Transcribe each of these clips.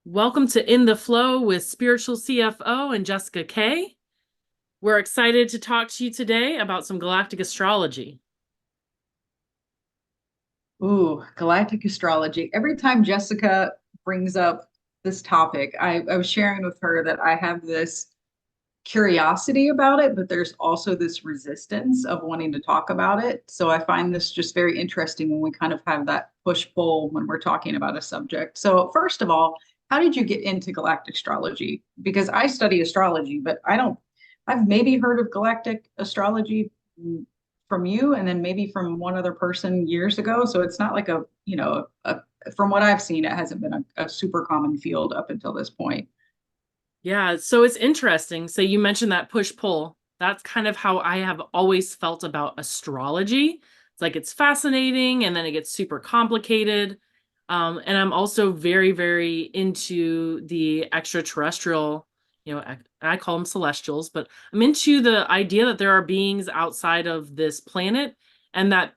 Welcome to In the Flow with Spiritual CFO and Jessica Kae. We're excited to talk to you today about some galactic astrology. Ooh, galactic astrology. Every time Jessica brings up this topic, I was sharing with her that I have this curiosity about it, but there's also this resistance of wanting to talk about it. So I find this just very interesting when we kind of have that push-pull when we're talking about a subject. So first of all, how did you get into galactic astrology? Because I study astrology, but I've maybe heard of galactic astrology from you and then maybe from one other person years ago. So it's not like from what I've seen, it hasn't been a super common field up until this point. Yeah, so it's interesting. So you mentioned that push-pull. That's kind of how I have always felt about astrology. It's like it's fascinating and then it gets super complicated. And I'm also very, very into the extraterrestrial, I call them celestials, but I'm into the idea that there are beings outside of this planet and that,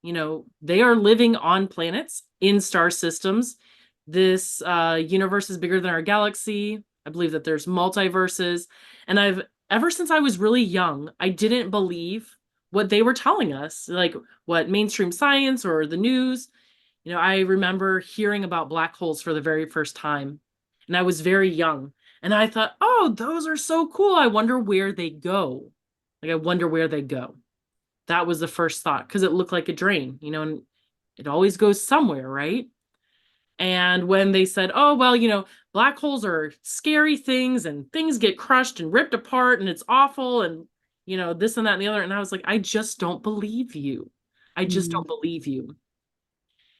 they are living on planets in star systems. This universe is bigger than our galaxy. I believe that there's multiverses. And ever since I was really young, I didn't believe what they were telling us, like what mainstream science or the news. I remember hearing about black holes for the very first time, and I was very young. And I thought, oh, those are so cool. I wonder where they go. Like, I wonder where they go. That was the first thought because it looked like a drain, and it always goes somewhere, right? And when they said, oh, well, black holes are scary things and things get crushed and ripped apart and it's awful and, this and that and the other. And I was like, I just don't believe you. I just Mm. don't believe you.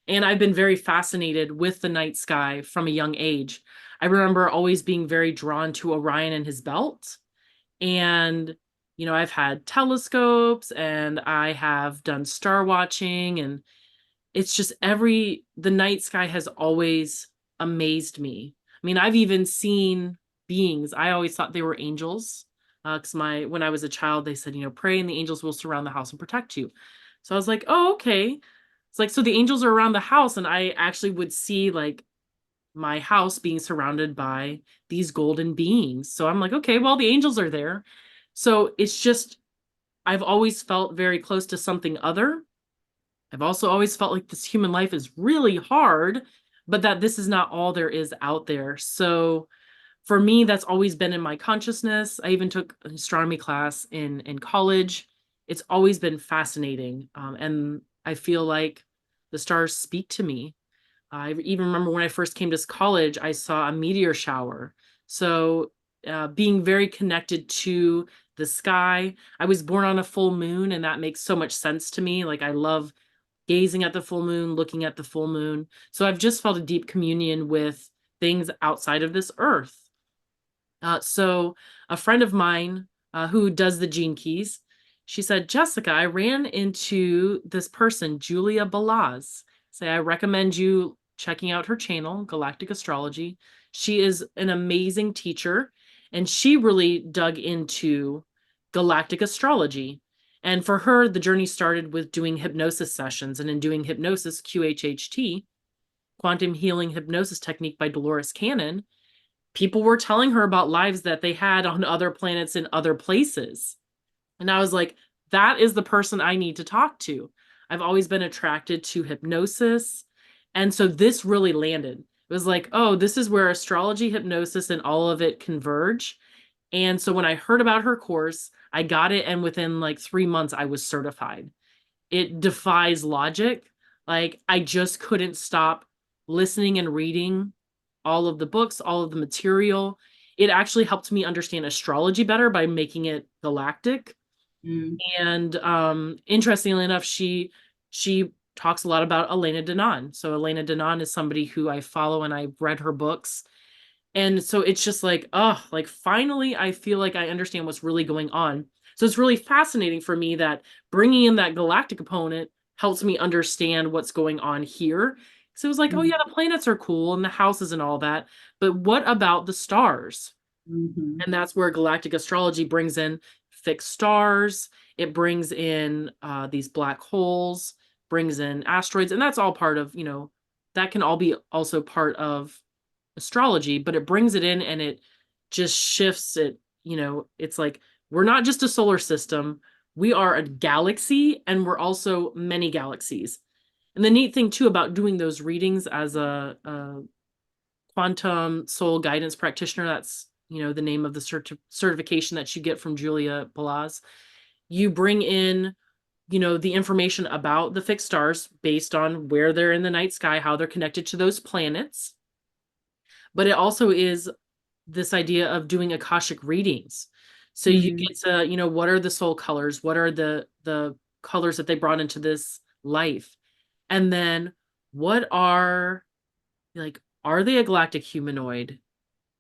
And I've been very fascinated with the night sky from a young age. I remember always being very drawn to Orion and his belt. And, I've had telescopes and I have done star watching, and it's just the night sky has always amazed me. I mean, I've even seen beings. I always thought they were angels. Because when I was a child, they said, pray and the angels will surround the house and protect you. So I was like, oh, okay. It's like, so the angels are around the house, and I actually would see like my house being surrounded by these golden beings. So I'm like, okay, well, the angels are there. So it's just, I've always felt very close to something other. I've also always felt like this human life is really hard, but that this is not all there is out there. So for me, that's always been in my consciousness. I even took an astronomy class in college. It's always been fascinating. And I feel like the stars speak to me. I even remember when I first came to college, I saw a meteor shower. So being very connected to the sky. I was born on a full moon, and that makes so much sense to me. Like, I love gazing at the full moon, looking at the full moon. So I've just felt a deep communion with things outside of this earth. So a friend of mine who does the gene keys, she said, Jessica, I ran into this person, Julia Balaz. Say, I recommend you checking out her channel, Galactic Astrology. She is an amazing teacher, and she really dug into galactic astrology. And for her, the journey started with doing hypnosis sessions, and in doing hypnosis, QHHT, quantum healing hypnosis technique by Dolores Cannon, people were telling her about lives that they had on other planets in other places. And I was like, that is the person I need to talk to. I've always been attracted to hypnosis. And so this really landed. It was like, oh, this is where astrology, hypnosis, and all of it converge. And so when I heard about her course, I got it. And within like 3 months, I was certified. It defies logic. Like, I just couldn't stop listening and reading all of the books, all of the material. It actually helped me understand astrology better by making it galactic. Mm. And interestingly enough, she talks a lot about Elena Denon. So Elena Denon is somebody who I follow, and I've read her books. And so it's just like, oh, like finally I feel like I understand what's really going on. So it's really fascinating for me that bringing in that galactic component helps me understand what's going on here. So it was like, oh Mm. yeah, the planets are cool and the houses and all that, but what about the stars? Hmm. And that's where galactic astrology brings in fixed stars. It brings in these black holes, brings in asteroids, and that's all part of, that can all be also part of astrology, but it brings it in and it just shifts it. It's like we're not just a solar system, we are a galaxy, and we're also many galaxies. And the neat thing too about doing those readings as a quantum soul guidance practitioner, that's the name of the certification that you get from Julia Balaz. You bring in the information about the fixed stars based on where they're in the night sky, how they're connected to those planets, but it also is this idea of doing akashic readings. So you Hmm. get to, what are the soul colors, what are the colors that they brought into this life, and then what are, like, are they a galactic humanoid,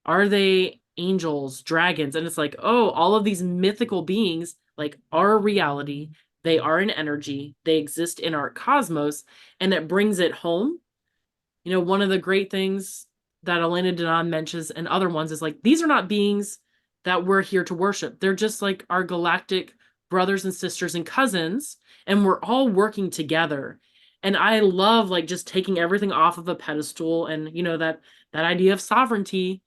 are they angels, dragons? And it's like, oh, all of these mythical beings like are a reality. They are an energy. They exist in our cosmos, and it brings it home. One of the great things that Elena Denon mentions and other ones is like, these are not beings that we're here to worship. They're just like our galactic brothers and sisters and cousins, and we're all working together. And I love like just taking everything off of a pedestal, and that idea of sovereignty.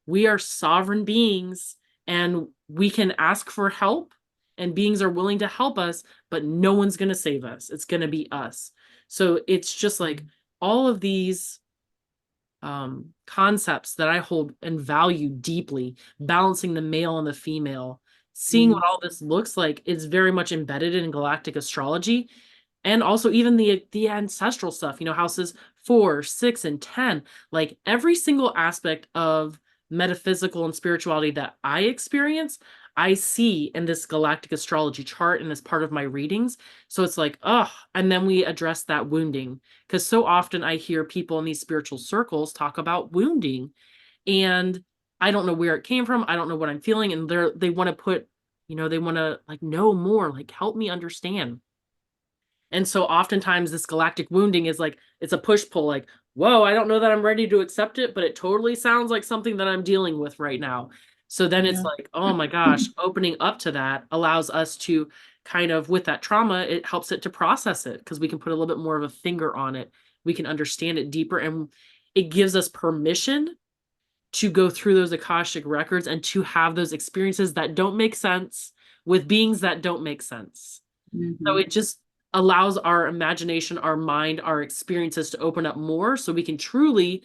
We are sovereign beings, and we can ask for help, and beings are willing to help us, but no one's going to save us. It's going to be us. So it's just like all of these concepts that I hold and value deeply, balancing the male and the female, seeing what all this looks like is very much embedded in galactic astrology. And also even the ancestral stuff, houses 4, 6, and 10, like every single aspect of metaphysical and spirituality that I experience, I see in this galactic astrology chart and as part of my readings. So it's like, oh, and then we address that wounding. Because so often I hear people in these spiritual circles talk about wounding, and I don't know where it came from. I don't know what I'm feeling. And they want to put, they want to like know more, like help me understand. And so oftentimes this galactic wounding is like, it's a push pull, like, whoa, I don't know that I'm ready to accept it, but it totally sounds like something that I'm dealing with right now. So then it's Yeah. like, oh my gosh, opening up to that allows us to kind of, with that trauma, it helps it to process it because we can put a little bit more of a finger on it. We can understand it deeper, and it gives us permission to go through those Akashic records and to have those experiences that don't make sense with beings that don't make sense. So Hmm. it just allows our imagination, our mind, our experiences to open up more so we can truly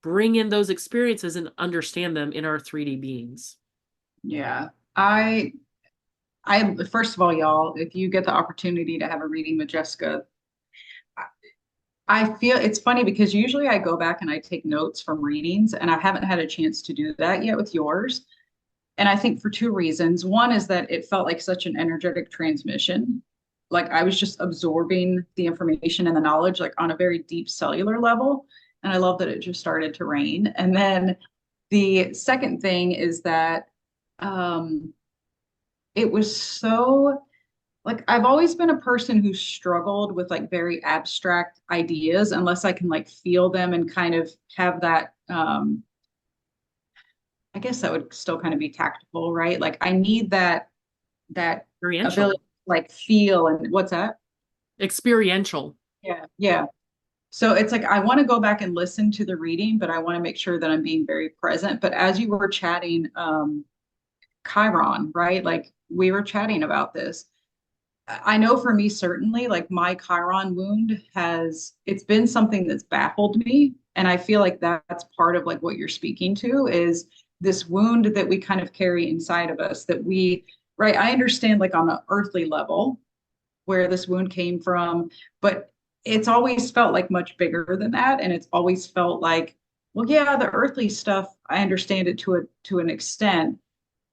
bring in those experiences and understand them in our 3D beings. Yeah. I first of all, y'all, if you get the opportunity to have a reading with Jessica, I feel it's funny because usually I go back and I take notes from readings, and I haven't had a chance to do that yet with yours. And I think for two reasons. One is that it felt like such an energetic transmission. Like I was just absorbing the information and the knowledge like on a very deep cellular level. And I love that it just started to rain. And then the second thing is that um, it was so like I've always been a person who struggled with like very abstract ideas unless I can like feel them and kind of have that I guess that would still kind of be tactical, right? Like I need that ability Experiential. to like feel and what's that? Experiential. Yeah. Yeah. So it's like I want to go back and listen to the reading, but I want to make sure that I'm being very present. But as you were chatting, Chiron, right? Like we were chatting about this. I know for me, certainly, like my Chiron wound it's been something that's baffled me. And I feel like that's part of like what you're speaking to is this wound that we kind of carry inside of us right? I understand like on an earthly level where this wound came from, but it's always felt like much bigger than that. And it's always felt like, well, yeah, the earthly stuff, I understand it to an extent,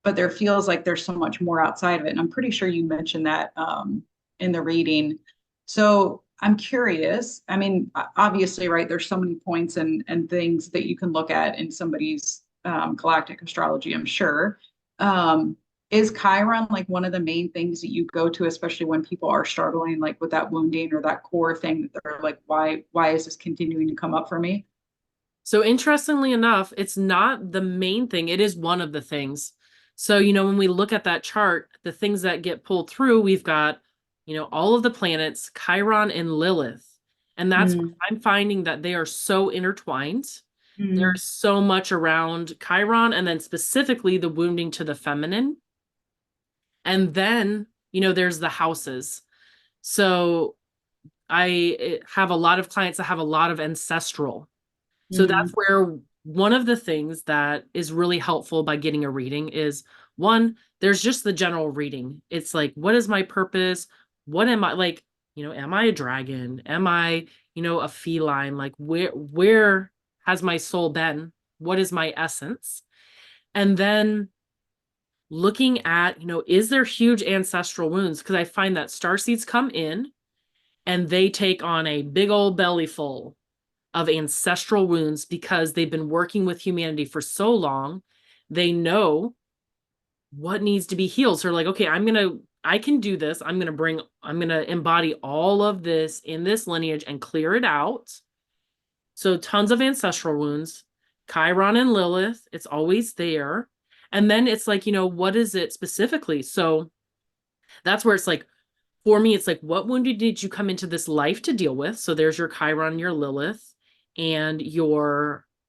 but there feels like there's so much more outside of it. And I'm pretty sure you mentioned that in the reading. So I'm curious. I mean, obviously, right, there's so many points and things that you can look at in somebody's galactic astrology, I'm sure. Um, is Chiron like one of the main things that you go to, especially when people are struggling like with that wounding or that core thing that they're like, why is this continuing to come up for me? So interestingly enough, it's not the main thing. It is one of the things. So, when we look at that chart, the things that get pulled through, we've got, all of the planets, Chiron and Lilith. And that's what Mm, I'm finding, that they are so intertwined. mm, There's so much around Chiron, and then specifically the wounding to the feminine. And then, there's the houses. So I have a lot of clients that have a lot of ancestral. So that's mm, where one of the things that is really helpful by getting a reading is, one, there's just the general reading. It's like, what is my purpose? What am I like, am I a dragon? Am I, a feline? Like where has my soul been? What is my essence? And then looking at, is there huge ancestral wounds? Because I find that star seeds come in and they take on a big old belly full of ancestral wounds because they've been working with humanity for so long. They know what needs to be healed. So they're like, okay, I can do this. I'm going to embody all of this in this lineage and clear it out. So tons of ancestral wounds, Chiron and Lilith, it's always there. And then it's like, what is it specifically? So that's where it's like, for me, it's like, what wound did you come into this life to deal with? So there's your Chiron, your Lilith, and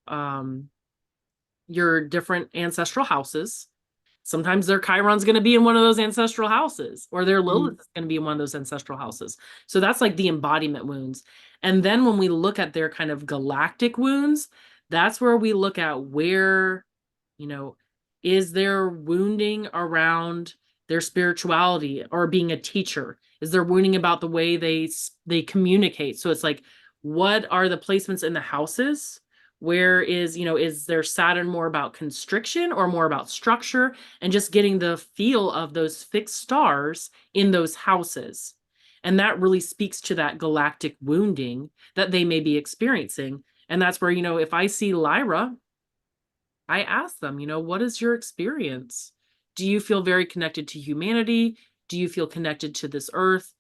um your different ancestral houses. Sometimes their Chiron's going to be in one of those ancestral houses, or their Lilith mm, is going to be in one of those ancestral houses. So that's like the embodiment wounds. And then when we look at their kind of galactic wounds, that's where we look at where, you know, is there wounding around their spirituality or being a teacher? Is there wounding about the way they communicate? So it's like, what are the placements in the houses? Where is there Saturn more about constriction or more about structure, and just getting the feel of those fixed stars in those houses? And that really speaks to that galactic wounding that they may be experiencing. And that's where, if I see Lyra, I ask them, what is your experience? Do you feel very connected to humanity? Do you feel connected to this earth?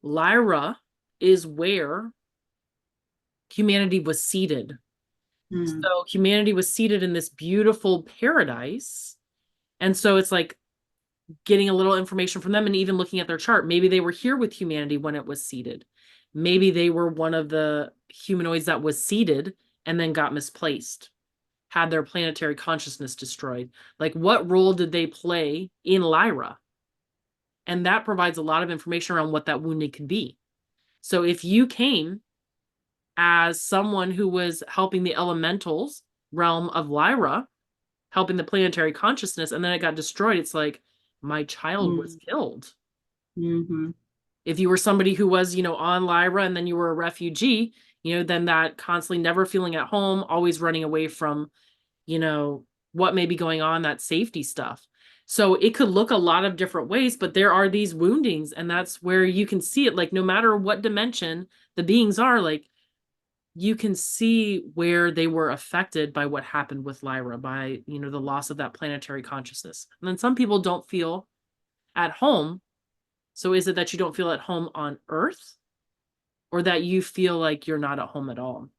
Lyra is where humanity was seated. mm, So humanity was seated in this beautiful paradise. And so it's like getting a little information from them and even looking at their chart. Maybe they were here with humanity when it was seated. Maybe they were one of the humanoids that was seated and then got misplaced, had their planetary consciousness destroyed. Like, what role did they play in Lyra? And that provides a lot of information around what that wounding could be. So if you came as someone who was helping the elementals realm of Lyra, helping the planetary consciousness, and then it got destroyed, it's like, my child was mm, killed. mhm, If you were somebody who was, on Lyra and then you were a refugee, then that constantly never feeling at home, always running away from, you know, what may be going on, that safety stuff. So it could look a lot of different ways, but there are these woundings, and that's where you can see it. Like, no matter what dimension the beings are, like, you can see where they were affected by what happened with Lyra, by, the loss of that planetary consciousness. And then some people don't feel at home. So is it that you don't feel at home on Earth, or that you feel like you're not at home at all?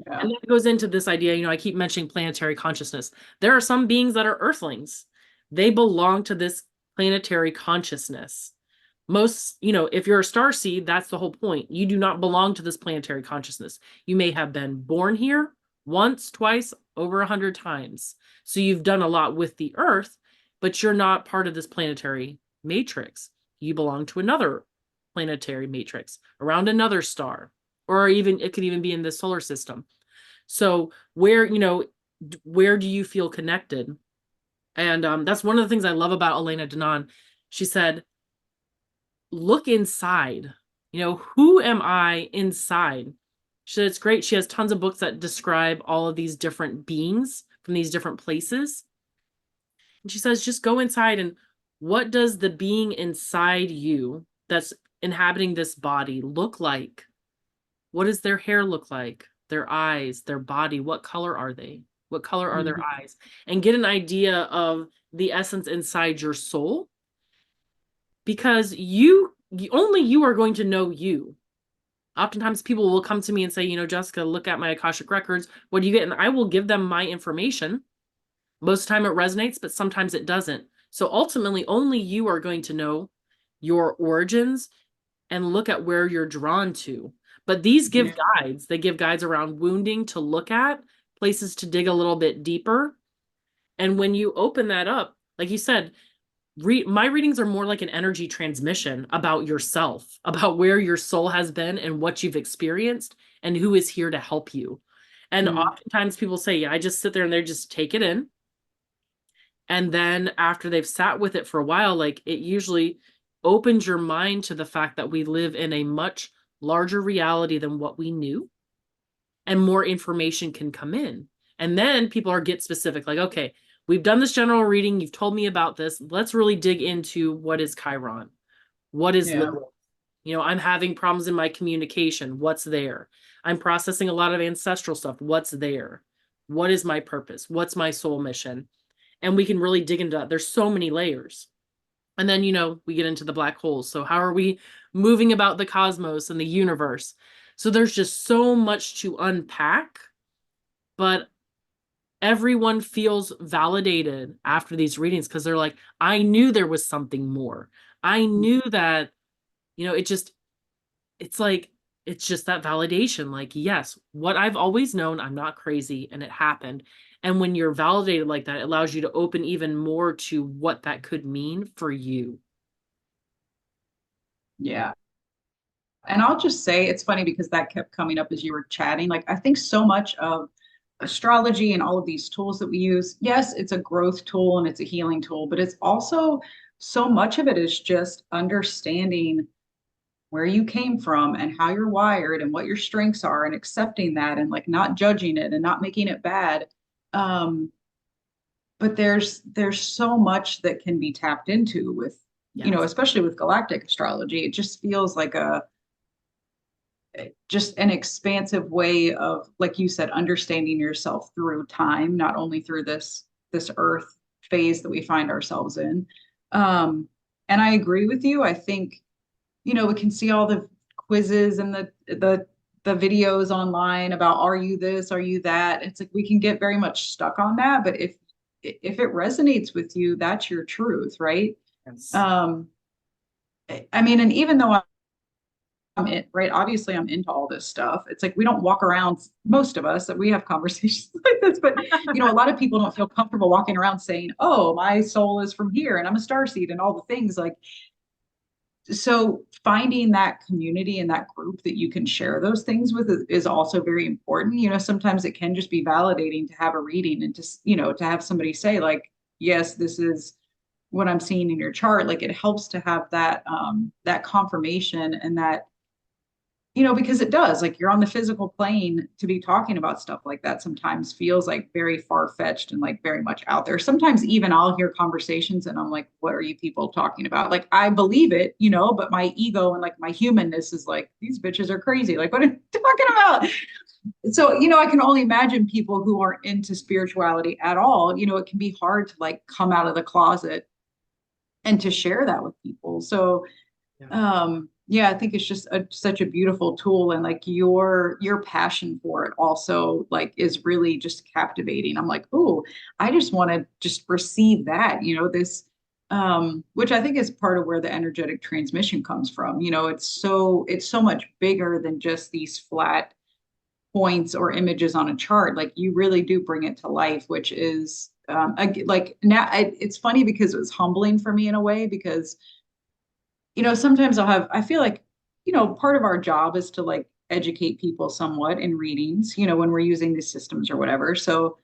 yeah. And that goes into this idea, I keep mentioning planetary consciousness. There are some beings that are Earthlings. They belong to this planetary consciousness. Most, if you're a star seed, that's the whole point. You do not belong to this planetary consciousness. You may have been born here once, twice, over 100 times. So you've done a lot with the Earth, but you're not part of this planetary matrix. You belong to another planetary matrix around another star, or even it could even be in the solar system. So where do you feel connected? And that's one of the things I love about Elena Denon. She said, look inside. Who am I inside? She said it's great. She has tons of books that describe all of these different beings from these different places. And she says, just go inside, and what does the being inside you that's inhabiting this body look like? What does their hair look like? Their eyes, their body, what color are they? What color are their Mhm, eyes? And get an idea of the essence inside your soul, because only you are going to know you. Oftentimes people will come to me and say, Jessica, look at my Akashic records. What do you get? And I will give them my information. Most of the time it resonates, but sometimes it doesn't. So ultimately, only you are going to know your origins and look at where you're drawn to. But these give Yeah. guides. They give guides around wounding to look at, places to dig a little bit deeper. And when you open that up, like you said, my readings are more like an energy transmission about yourself, about where your soul has been and what you've experienced and who is here to help you. And Mm. oftentimes people say, yeah, I just sit there and they just take it in. And then after they've sat with it for a while, like it usually opens your mind to the fact that we live in a much larger reality than what we knew, and more information can come in. And then people are get specific, like, okay, we've done this general reading, you've told me about this. Let's really dig into what is Chiron? What is Yeah. Lilith? I'm having problems in my communication. What's there? I'm processing a lot of ancestral stuff. What's there? What is my purpose? What's my soul mission? And we can really dig into that. There's so many layers. And then, we get into the black holes. So, how are we moving about the cosmos and the universe? So, there's just so much to unpack, but everyone feels validated after these readings because they're like, I knew there was something more. I knew that, it just, it's like, it's just that validation. Like, yes, what I've always known, I'm not crazy and it happened. And when you're validated like that, it allows you to open even more to what that could mean for you. Yeah. And I'll just say it's funny because that kept coming up as you were chatting. Like, I think so much of astrology and all of these tools that we use, yes, it's a growth tool and it's a healing tool, but it's also so much of it is just understanding where you came from and how you're wired and what your strengths are and accepting that and like not judging it and not making it bad. Um, but there's so much that can be tapped into with, Yes. especially with galactic astrology. It just feels like a just an expansive way of, like you said, understanding yourself through time, not only through this earth phase that we find ourselves in. And I agree with you. I think, we can see all the quizzes and the videos online about are you this, are you that? It's like we can get very much stuck on that. But if it resonates with you, that's your truth, right? Yes. Um, I mean, and even though I'm in, right? Obviously, I'm into all this stuff. It's like we don't walk around, most of us, that we have conversations like this, but a lot of people don't feel comfortable walking around saying, "Oh, my soul is from here and I'm a starseed," and all the things like. So finding that community and that group that you can share those things with is also very important. Sometimes it can just be validating to have a reading and to have somebody say like, yes, this is what I'm seeing in your chart. Like it helps to have that confirmation and that because it does, like you're on the physical plane to be talking about stuff like that sometimes feels like very far fetched and like very much out there. Sometimes even I'll hear conversations and I'm like, what are you people talking about? Like, I believe it, but my ego and like my humanness is like, these bitches are crazy. Like, what are you talking about? So, I can only imagine people who aren't into spirituality at all, it can be hard to like come out of the closet and to share that with people. So, Yeah. yeah, I think it's just such a beautiful tool, and like your passion for it also like is really just captivating. I'm like, oh, I just want to just receive that, this which I think is part of where the energetic transmission comes from. It's so much bigger than just these flat points or images on a chart. Like you really do bring it to life, which is like now it's funny because it was humbling for me in a way because sometimes I feel like, part of our job is to like educate people somewhat in readings, when we're using these systems or whatever. So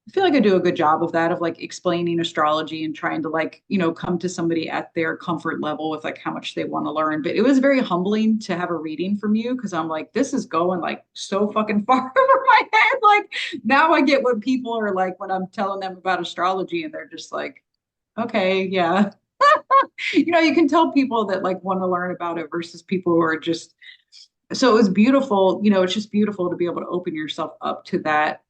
I feel like I do a good job of that, of like explaining astrology and trying to like, come to somebody at their comfort level with like how much they want to learn. But it was very humbling to have a reading from you because I'm like, this is going like so fucking far over my head. Like now I get what people are like when I'm telling them about astrology and they're just like, okay, yeah. You can tell people that like want to learn about it versus people who are just so it was beautiful. It's just beautiful to be able to open yourself up to that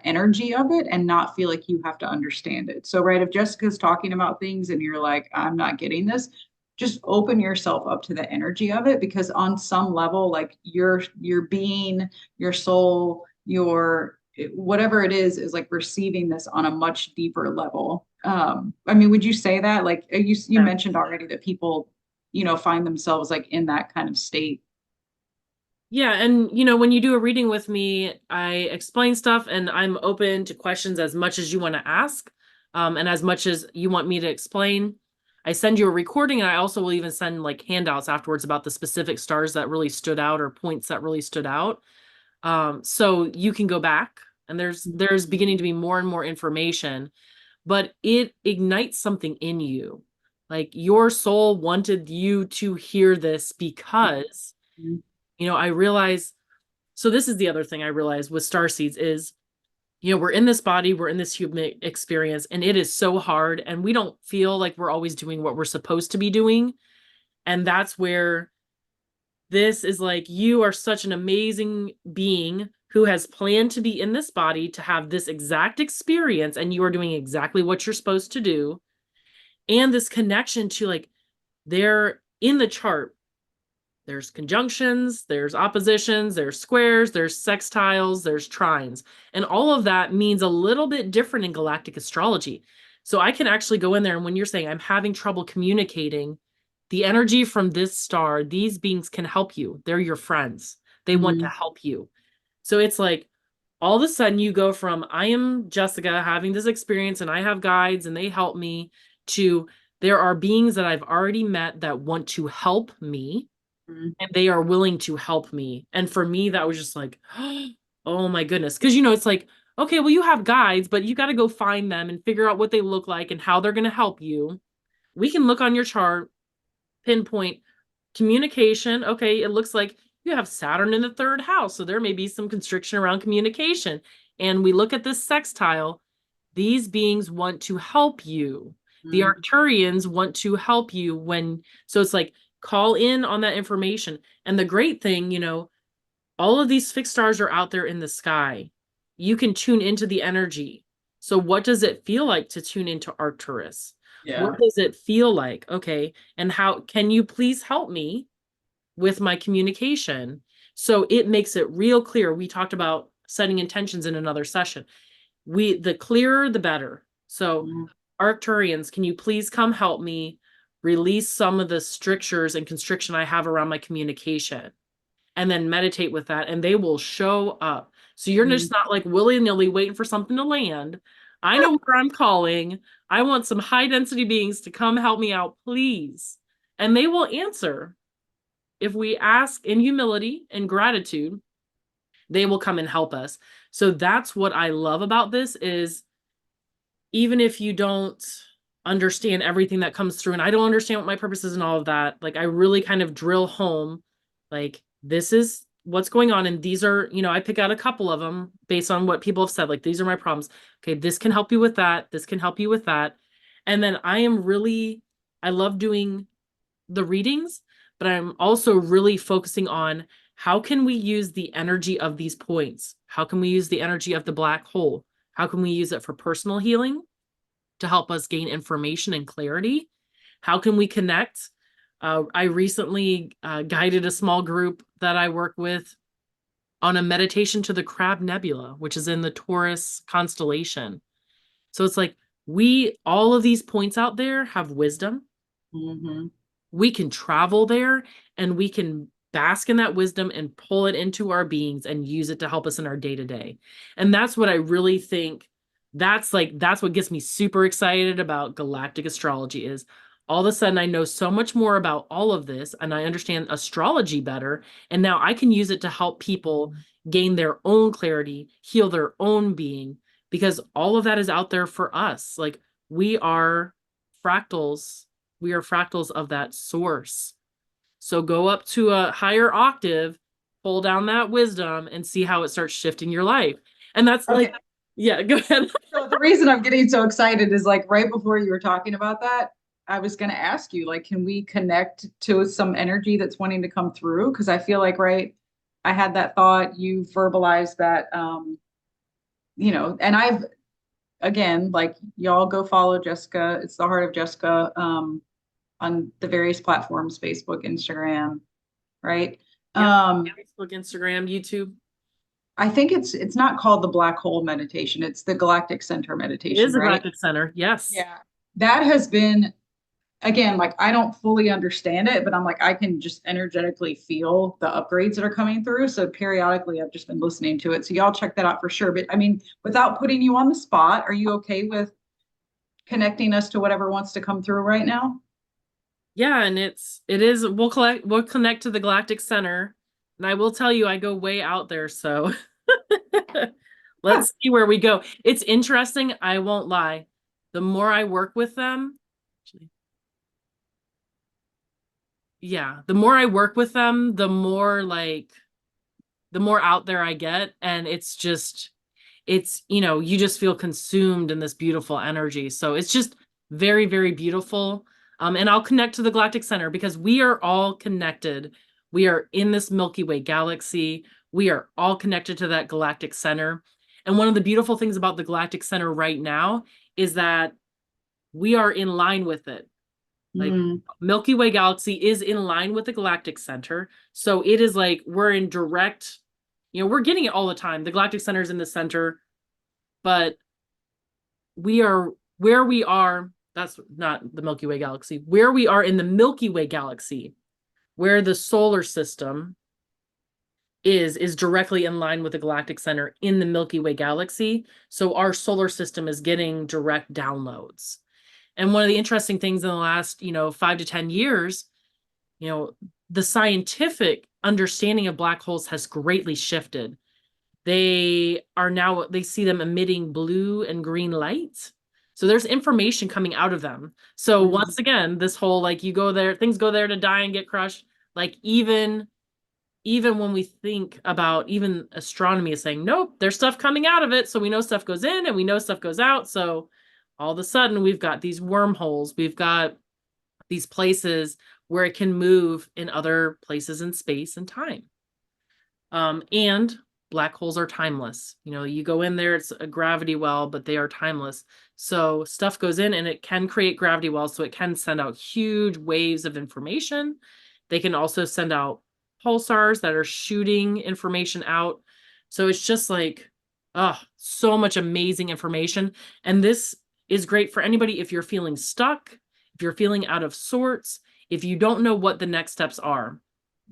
energy of it and not feel like you have to understand it. So right, if Jessica's talking about things and you're like, I'm not getting this, just open yourself up to the energy of it, because on some level, like your being, your soul, your whatever it is like receiving this on a much deeper level. I mean, would you say that, like, you Yeah. mentioned already that people, find themselves like in that kind of state? Yeah, and when you do a reading with me, I explain stuff and I'm open to questions as much as you want to ask, and as much as you want me to explain. I send you a recording and I also will even send like handouts afterwards about the specific stars that really stood out or points that really stood out. So you can go back and there's beginning to be more and more information, but it ignites something in you. Like your soul wanted you to hear this because Mhm. I realize, so this is the other thing I realize with star seeds is, we're in this body, we're in this human experience, and it is so hard, and we don't feel like we're always doing what we're supposed to be doing. And that's where this is like, you are such an amazing being who has planned to be in this body to have this exact experience, and you are doing exactly what you're supposed to do. And this connection to like, they're in the chart. There's conjunctions, there's oppositions, there's squares, there's sextiles, there's trines. And all of that means a little bit different in galactic astrology. So I can actually go in there, and when you're saying I'm having trouble communicating, the energy from this star, these beings can help you. They're your friends. They want to Mhm. help you. So it's like all of a sudden you go from I am Jessica having this experience and I have guides and they help me to there are beings that I've already met that want to help me Mhm. and they are willing to help me. And for me, that was just like, oh my goodness. Because, it's like, okay, well, you have guides, but you got to go find them and figure out what they look like and how they're going to help you. We can look on your chart, pinpoint communication. Okay, it looks like you have Saturn in the third house. So there may be some constriction around communication. And we look at this sextile. These beings want to help you. The Mhm. Arcturians want to help you so it's like call in on that information. And the great thing, all of these fixed stars are out there in the sky. You can tune into the energy. So what does it feel like to tune into Arcturus? What Yeah. does it feel like? Okay. And how can you please help me with my communication? So it makes it real clear. We talked about setting intentions in another session. The clearer the better. So Mhm. Arcturians, can you please come help me release some of the strictures and constriction I have around my communication? And then meditate with that, and they will show up. So you're Mhm. just not like willy-nilly waiting for something to land. I know where I'm calling. I want some high density beings to come help me out, please. And they will answer. If we ask in humility and gratitude, they will come and help us. So that's what I love about this is even if you don't understand everything that comes through, and I don't understand what my purpose is and all of that, like I really kind of drill home, like this is what's going on. And these are, I pick out a couple of them based on what people have said. Like, these are my problems. Okay, this can help you with that. This can help you with that. And then I love doing the readings, but I'm also really focusing on how can we use the energy of these points? How can we use the energy of the black hole? How can we use it for personal healing to help us gain information and clarity? How can we connect? I recently guided a small group that I work with on a meditation to the Crab Nebula, which is in the Taurus constellation. So it's like all of these points out there have wisdom. Mhm. We can travel there and we can bask in that wisdom and pull it into our beings and use it to help us in our day to day. And that's what I really think that's what gets me super excited about galactic astrology is all of a sudden I know so much more about all of this and I understand astrology better. And now I can use it to help people gain their own clarity, heal their own being, because all of that is out there for us. Like we are fractals we are fractals of that source. So go up to a higher octave, pull down that wisdom, and see how it starts shifting your life. And that's like, Okay. yeah, go ahead. So the reason I'm getting so excited is like right before you were talking about that, I was going to ask you, like, can we connect to some energy that's wanting to come through? Because I feel like, right, I had that thought, you verbalized that, and I've, again, like, y'all go follow Jessica. It's the Heart of Jessica on the various platforms, Facebook, Instagram, right? Yep. Um, Facebook, Instagram, YouTube. I think it's not called the black hole meditation. It's the Galactic Center It meditation, is a right? Galactic Center. Yes. Yeah. That has been, again, like I don't fully understand it, but I'm like I can just energetically feel the upgrades that are coming through. So periodically I've just been listening to it. So y'all check that out for sure. But I mean, without putting you on the spot, are you okay with connecting us to whatever wants to come through right now? Yeah, and it is we'll connect to the Galactic Center. And I will tell you, I go way out there, so Huh. let's see where we go. It's interesting, I won't lie. The more I work with them, yeah, the more I work with them, the more out there I get. And it's just, you just feel consumed in this beautiful energy. So it's just very, very beautiful. And I'll connect to the Galactic Center because we are all connected. We are in this Milky Way galaxy. We are all connected to that Galactic Center. And one of the beautiful things about the Galactic Center right now is that we are in line with it. Like Mm, Milky Way galaxy is in line with the Galactic Center. So it is like we're in direct, we're getting it all the time. The Galactic Center is in the center, but we are where we are. That's not the Milky Way galaxy. Where we are in the Milky Way galaxy, where the solar system is directly in line with the galactic center in the Milky Way galaxy. So our solar system is getting direct downloads. And one of the interesting things in the last, 5 to 10 years, you know, the scientific understanding of black holes has greatly shifted. They see them emitting blue and green light. So there's information coming out of them. So mm, once again, this whole like you go there, things go there to die and get crushed. Like even when we think about even astronomy is saying, nope, there's stuff coming out of it. So we know stuff goes in and we know stuff goes out. So all of a sudden we've got these wormholes, we've got these places where it can move in other places in space and time. And black holes are timeless. You go in there, it's a gravity well, but they are timeless. So stuff goes in and it can create gravity wells. So it can send out huge waves of information. They can also send out pulsars that are shooting information out. So it's just like, oh, so much amazing information. And this is great for anybody if you're feeling stuck, if you're feeling out of sorts, if you don't know what the next steps are.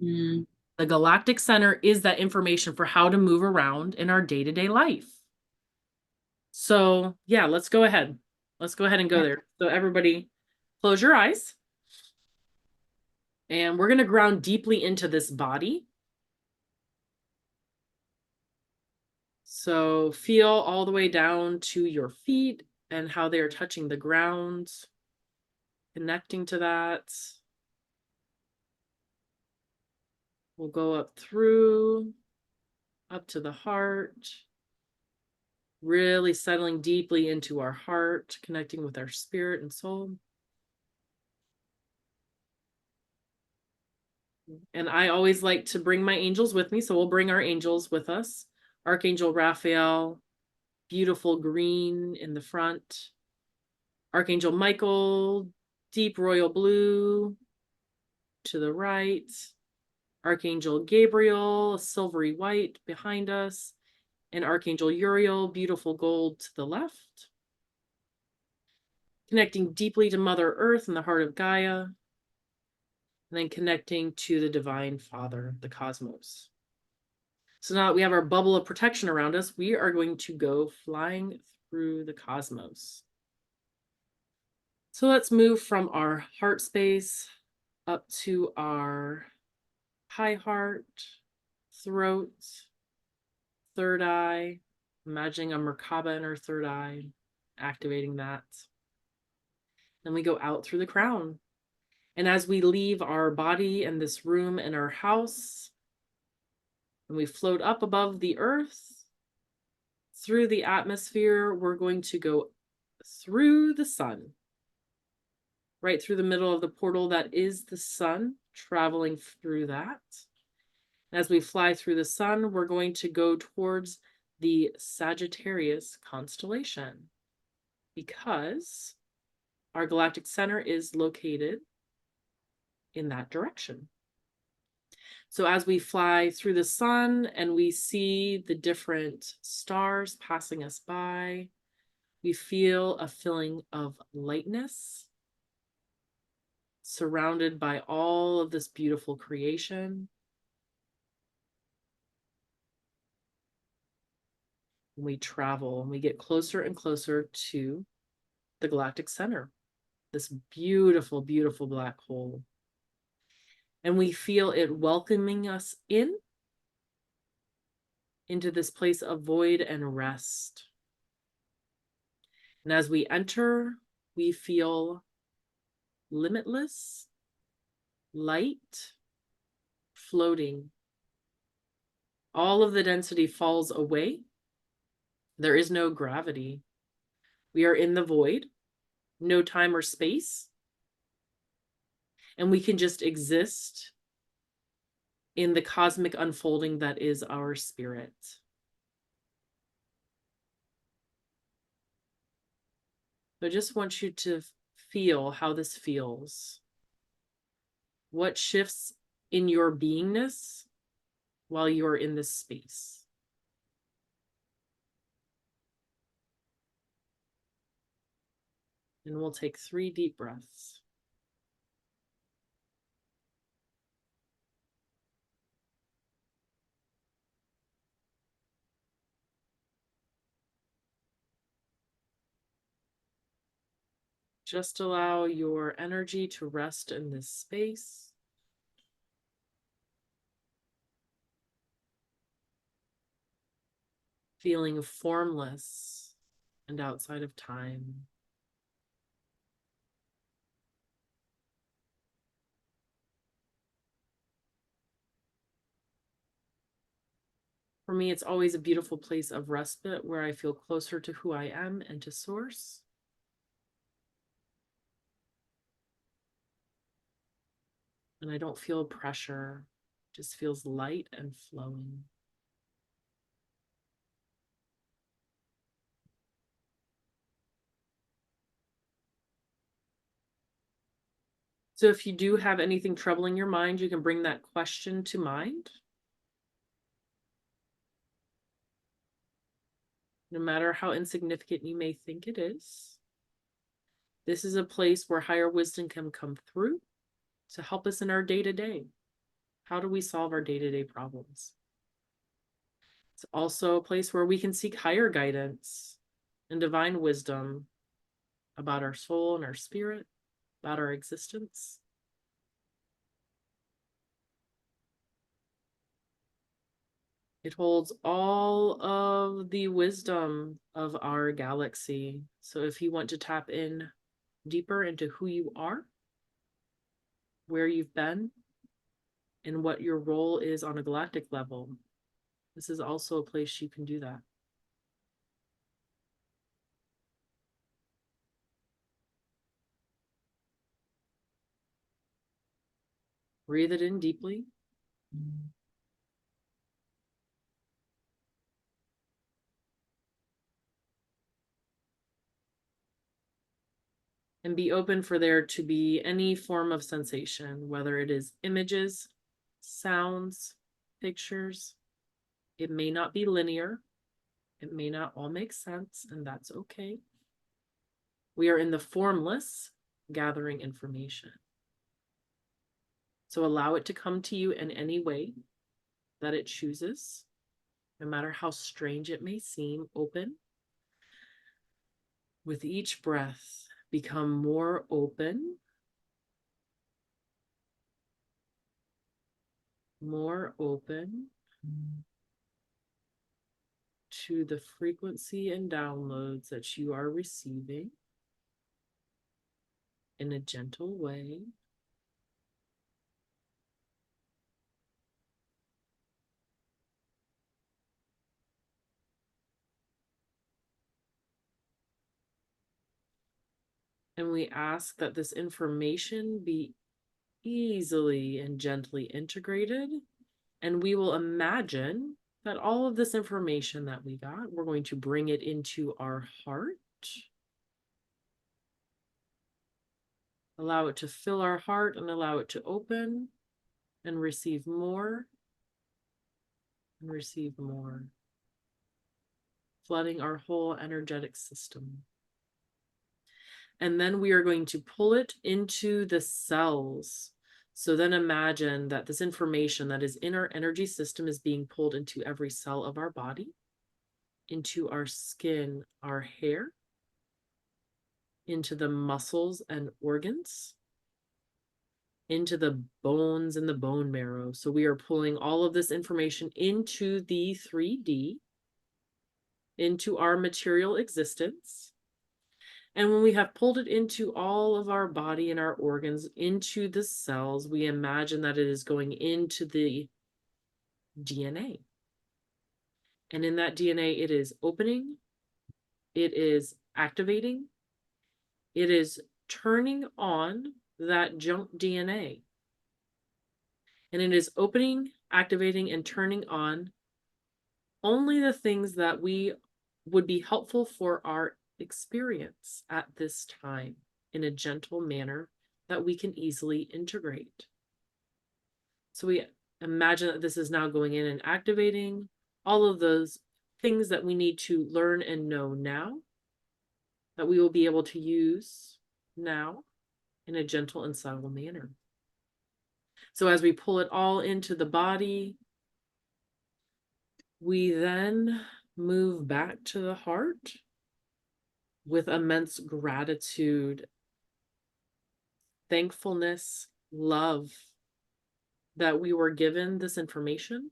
mm. The Galactic Center is that information for how to move around in our day-to-day life. So, yeah, let's go ahead. Let's go ahead and go there. So, everybody, close your eyes. And we're going to ground deeply into this body. So, feel all the way down to your feet and how they are touching the ground, connecting to that. We'll go up through, up to the heart. Really settling deeply into our heart, connecting with our spirit and soul. And I always like to bring my angels with me. So we'll bring our angels with us. Archangel Raphael, beautiful green in the front. Archangel Michael, deep royal blue to the right. Archangel Gabriel, silvery white behind us. And Archangel Uriel, beautiful gold to the left. Connecting deeply to Mother Earth and the heart of Gaia. And then connecting to the Divine Father, the cosmos. So now that we have our bubble of protection around us, we are going to go flying through the cosmos. So let's move from our heart space up to our high heart, throat, third eye, imagining a Merkaba in our third eye, activating that. Then we go out through the crown. And as we leave our body and this room and our house, and we float up above the earth, through the atmosphere, we're going to go through the sun, right through the middle of the portal that is the sun, traveling through that. As we fly through the sun, we're going to go towards the Sagittarius constellation because our galactic center is located in that direction. So as we fly through the sun and we see the different stars passing us by, we feel a feeling of lightness, surrounded by all of this beautiful creation. We travel and we get closer and closer to the galactic center, this beautiful, beautiful black hole. And we feel it welcoming us into this place of void and rest. And as we enter, we feel limitless light floating. All of the density falls away. There is no gravity. We are in the void, no time or space. And we can just exist in the cosmic unfolding that is our spirit. So I just want you to feel how this feels. What shifts in your beingness while you're in this space? And we'll take 3 deep breaths. Just allow your energy to rest in this space. Feeling formless and outside of time. For me, it's always a beautiful place of respite where I feel closer to who I am and to source. And I don't feel pressure, just feels light and flowing. So if you do have anything troubling your mind, you can bring that question to mind. No matter how insignificant you may think it is, this is a place where higher wisdom can come through to help us in our day-to-day. How do we solve our day-to-day problems? It's also a place where we can seek higher guidance and divine wisdom about our soul and our spirit, about our existence. It holds all of the wisdom of our galaxy. So if you want to tap in deeper into who you are, where you've been, and what your role is on a galactic level, this is also a place you can do that. Breathe it in deeply. And be open for there to be any form of sensation, whether it is images, sounds, pictures. It may not be linear. It may not all make sense, and that's okay. We are in the formless, gathering information. So allow it to come to you in any way that it chooses, no matter how strange it may seem. Open. With each breath, become more open, more open to the frequency and downloads that you are receiving in a gentle way. And we ask that this information be easily and gently integrated. And we will imagine that all of this information that we got, we're going to bring it into our heart, Allow it to fill our heart and allow it to open and receive more and receive more, flooding our whole energetic system. And then we are going to pull it into the cells. So then imagine that this information that is in our energy system is being pulled into every cell of our body, into our skin, our hair, into the muscles and organs, into the bones and the bone marrow. So we are pulling all of this information into the 3D, into our material existence. And when we have pulled it into all of our body and our organs, into the cells, we imagine that it is going into the DNA. And in that DNA, it is opening, it is activating, it is turning on that junk DNA. And it is opening, activating, and turning on only the things that we would be helpful for our experience at this time in a gentle manner that we can easily integrate. So we imagine that this is now going in and activating all of those things that we need to learn and know now, that we will be able to use now in a gentle and subtle manner. So as we pull it all into the body, we then move back to the heart with immense gratitude, thankfulness, love that we were given this information,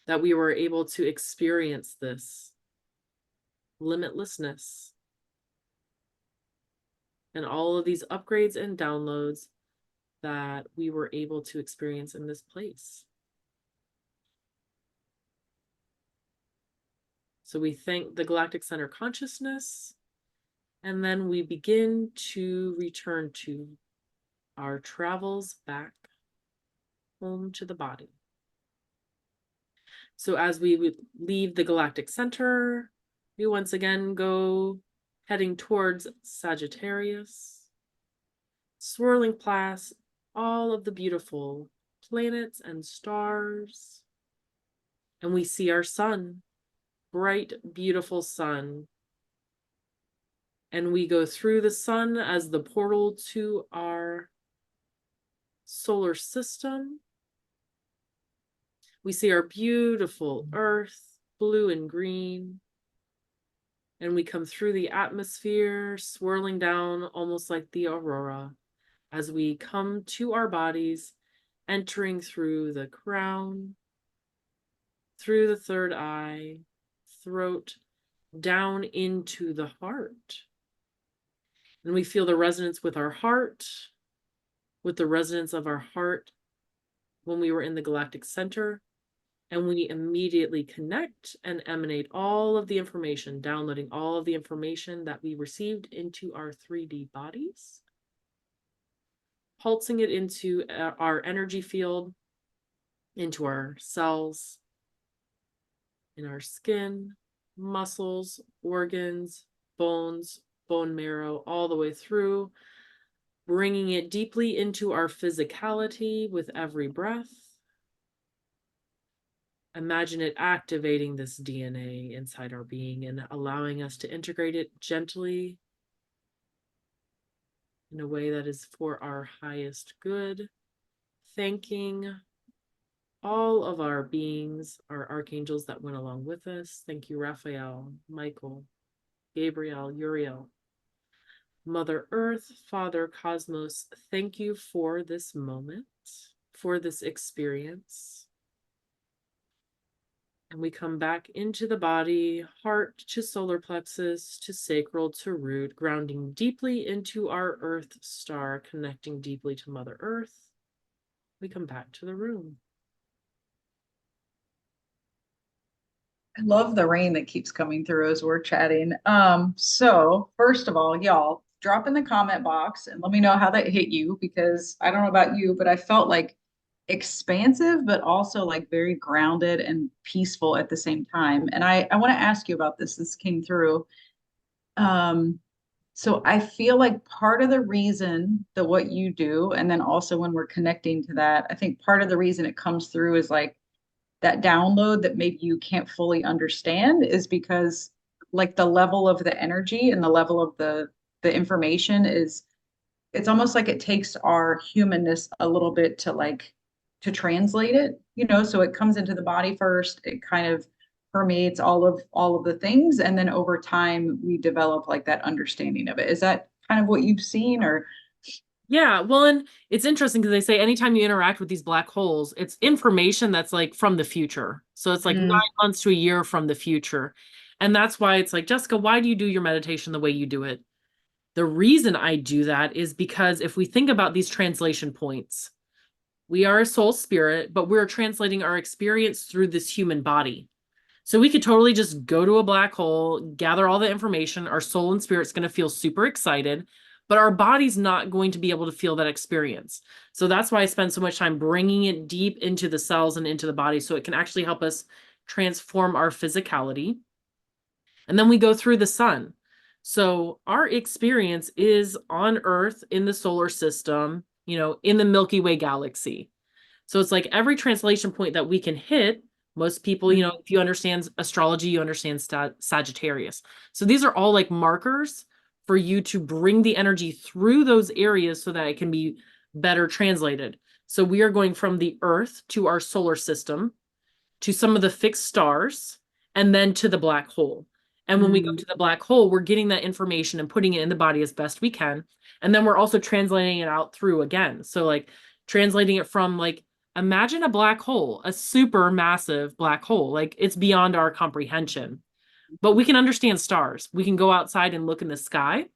that we were able to experience this limitlessness and all of these upgrades and downloads that we were able to experience in this place. So we thank the Galactic Center consciousness, and then we begin to return to our travels back home to the body. So as we would leave the Galactic Center, we once again go heading towards Sagittarius, swirling past all of the beautiful planets and stars. And we see our sun, bright, beautiful sun. And we go through the sun as the portal to our solar system. We see our beautiful Earth, blue and green. And we come through the atmosphere, swirling down almost like the aurora as we come to our bodies, entering through the crown, through the third eye, throat, down into the heart. And we feel the resonance with our heart, with the resonance of our heart when we were in the Galactic Center. And we immediately connect and emanate all of the information, downloading all of the information that we received into our 3D bodies, pulsing it into our energy field, into our cells, in our skin, muscles, organs, bones, bone marrow, all the way through, bringing it deeply into our physicality with every breath. Imagine it activating this DNA inside our being and allowing us to integrate it gently in a way that is for our highest good, thanking all of our beings, our archangels that went along with us. Thank you, Raphael, Michael, Gabriel, Uriel, Mother Earth, Father Cosmos. Thank you for this moment, for this experience. And we come back into the body, heart to solar plexus, to sacral, to root, grounding deeply into our Earth star, connecting deeply to Mother Earth. We come back to the room. I love the rain that keeps coming through as we're chatting. So first of all, y'all, drop in the comment box and let me know how that hit you, because I don't know about you, but I felt like expansive, but also like very grounded and peaceful at the same time. And I want to ask you about this. This came through. Um, So I feel like part of the reason that what you do, and then also when we're connecting to that, I think part of the reason it comes through is like that download that maybe you can't fully understand is because like the level of the energy and the level of the information is, it's almost like it takes our humanness a little bit to like to translate it, you know, so it comes into the body first, it kind of permeates all of the things, and then over time we develop like that understanding of it. Is that kind of what you've seen or Yeah, well, and it's interesting because they say anytime you interact with these black holes, it's information that's like from the future. So it's like mm, 9 months to a year from the future. And that's why it's like, Jessica, why do you do your meditation the way you do it? The reason I do that is because if we think about these translation points, we are a soul spirit, but we're translating our experience through this human body. So we could totally just go to a black hole, gather all the information. Our soul and spirit's going to feel super excited, but our body's not going to be able to feel that experience. So that's why I spend so much time bringing it deep into the cells and into the body so it can actually help us transform our physicality. And then we go through the sun. So our experience is on Earth in the solar system, in the Milky Way galaxy. So it's like every translation point that we can hit, most people, mm, if you understand astrology, you understand Sagittarius. So these are all like markers for you to bring the energy through those areas so that it can be better translated. So we are going from the Earth to our solar system to some of the fixed stars and then to the black hole. And when we go mm, to the black hole, we're getting that information and putting it in the body as best we can. And then we're also translating it out through again. So, like, translating it from, like, imagine a black hole, a super massive black hole. Like, it's beyond our comprehension. But we can understand stars. We can go outside and look in the sky.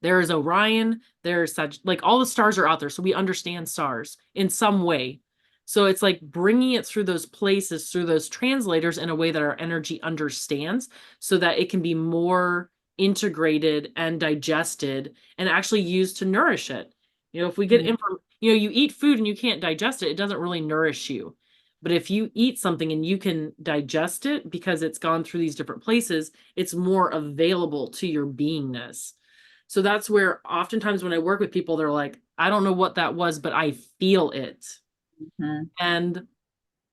There's Orion, there's such like all the stars are out there. So we understand stars in some way. So it's like bringing it through those places, through those translators in a way that our energy understands so that it can be more integrated and digested and actually used to nourish it. If we get mm, info, you eat food and you can't digest it, it doesn't really nourish you. But if you eat something and you can digest it because it's gone through these different places, it's more available to your beingness. So that's where oftentimes when I work with people, they're like, I don't know what that was, but I feel it. mm, And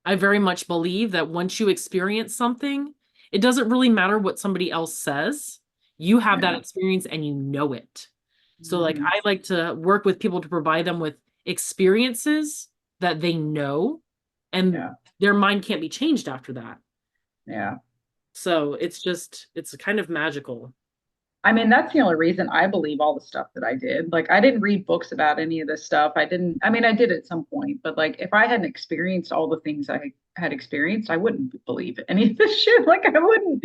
I very much believe that once you experience something, it doesn't really matter what somebody else says. You have that yeah, experience and you know it. So, like, mm, I like to work with people to provide them with experiences that they know, and yeah, their mind can't be changed after that. yeah. So, it's kind of magical. I mean, that's the only reason I believe all the stuff that I did. Like, I didn't read books about any of this stuff. I didn't, I mean, I did at some point, but like, if I hadn't experienced all the things I had experienced, I wouldn't believe any of this shit. Like, I wouldn't.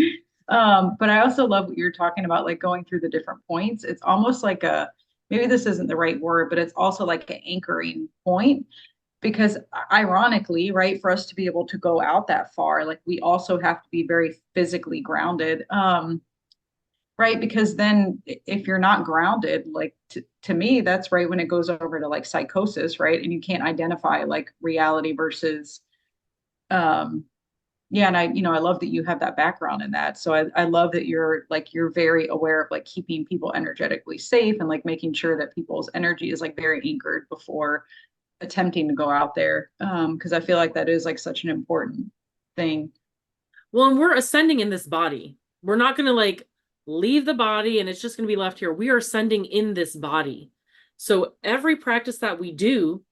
But I also love what you're talking about, like going through the different points. It's almost like a, maybe this isn't the right word, but it's also like an anchoring point because ironically, right, for us to be able to go out that far, like we also have to be very physically grounded. Right, because then if you're not grounded, like to me that's right when it goes over to like psychosis, right, and you can't identify like reality versus um yeah, and I love that you have that background in that, so I love that you're very aware of like keeping people energetically safe and like making sure that people's energy is like very anchored before attempting to go out there, because I feel like that is like such an important thing. Well, and we're ascending in this body. We're not going to like leave the body and it's just going to be left here. We are ascending in this body. So every practice that we do,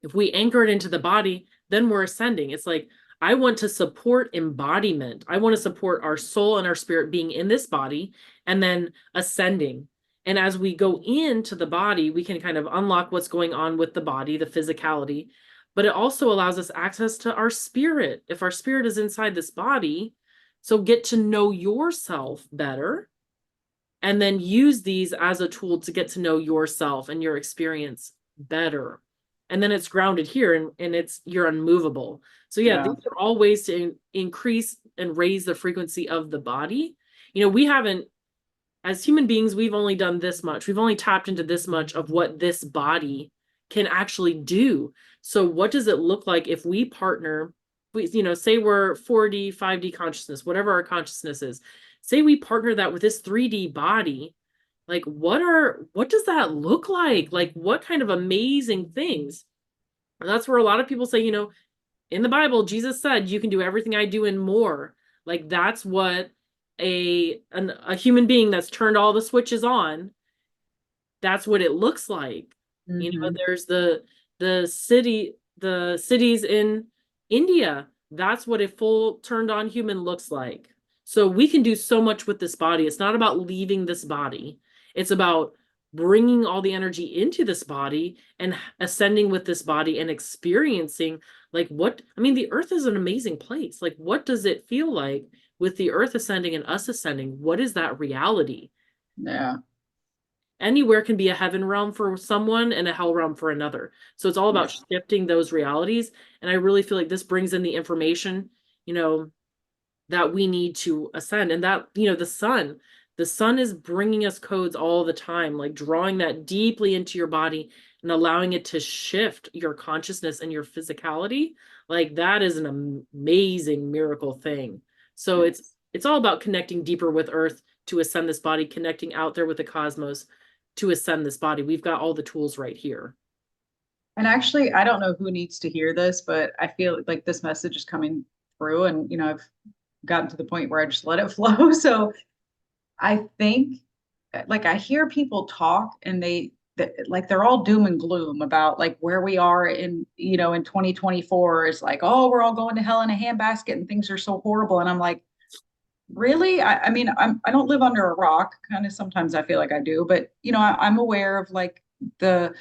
if we anchor it into the body, then we're ascending. It's like, I want to support embodiment. I want to support our soul and our spirit being in this body and then ascending. And as we go into the body, we can kind of unlock what's going on with the body, the physicality, but it also allows us access to our spirit. If our spirit is inside this body, so get to know yourself better and then use these as a tool to get to know yourself and your experience better. And then it's grounded here and you're unmovable. So yeah, Yeah. these are all ways to increase and raise the frequency of the body. We haven't, as human beings, we've only done this much. We've only tapped into this much of what this body can actually do. So what does it look like if we partner, say we're 4D, 5D consciousness, whatever our consciousness is, say we partner that with this 3D body, Like, what does that look like? Like, what kind of amazing things? And that's where a lot of people say, in the Bible, Jesus said, you can do everything I do and more. Like, that's what a human being that's turned all the switches on, that's what it looks like. Hmm. There's the cities in India. That's what a full turned on human looks like. So we can do so much with this body. It's not about leaving this body. It's about bringing all the energy into this body and ascending with this body and experiencing like what I mean, the earth is an amazing place. Like, what does it feel like with the earth ascending and us ascending? What is that reality? Yeah. Anywhere can be a heaven realm for someone and a hell realm for another. So it's all Yeah. about shifting those realities. And I really feel like this brings in the information, you know, that we need to ascend. And that, the sun is bringing us codes all the time, like drawing that deeply into your body and allowing it to shift your consciousness and your physicality. Like that is an amazing miracle thing. So Yeah. it's all about connecting deeper with earth to ascend this body, connecting out there with the cosmos to ascend this body. We've got all the tools right here. And actually, I don't know who needs to hear this, but I feel like this message is coming through, and I've gotten to the point where I just let it flow. So I think, like, I hear people talk, and like they're all doom and gloom about like where we are in 2024. It's like, oh, we're all going to hell in a handbasket, and things are so horrible. And I'm like, really? I mean, I don't live under a rock. Kind of sometimes I feel like I do, but I'm aware of like the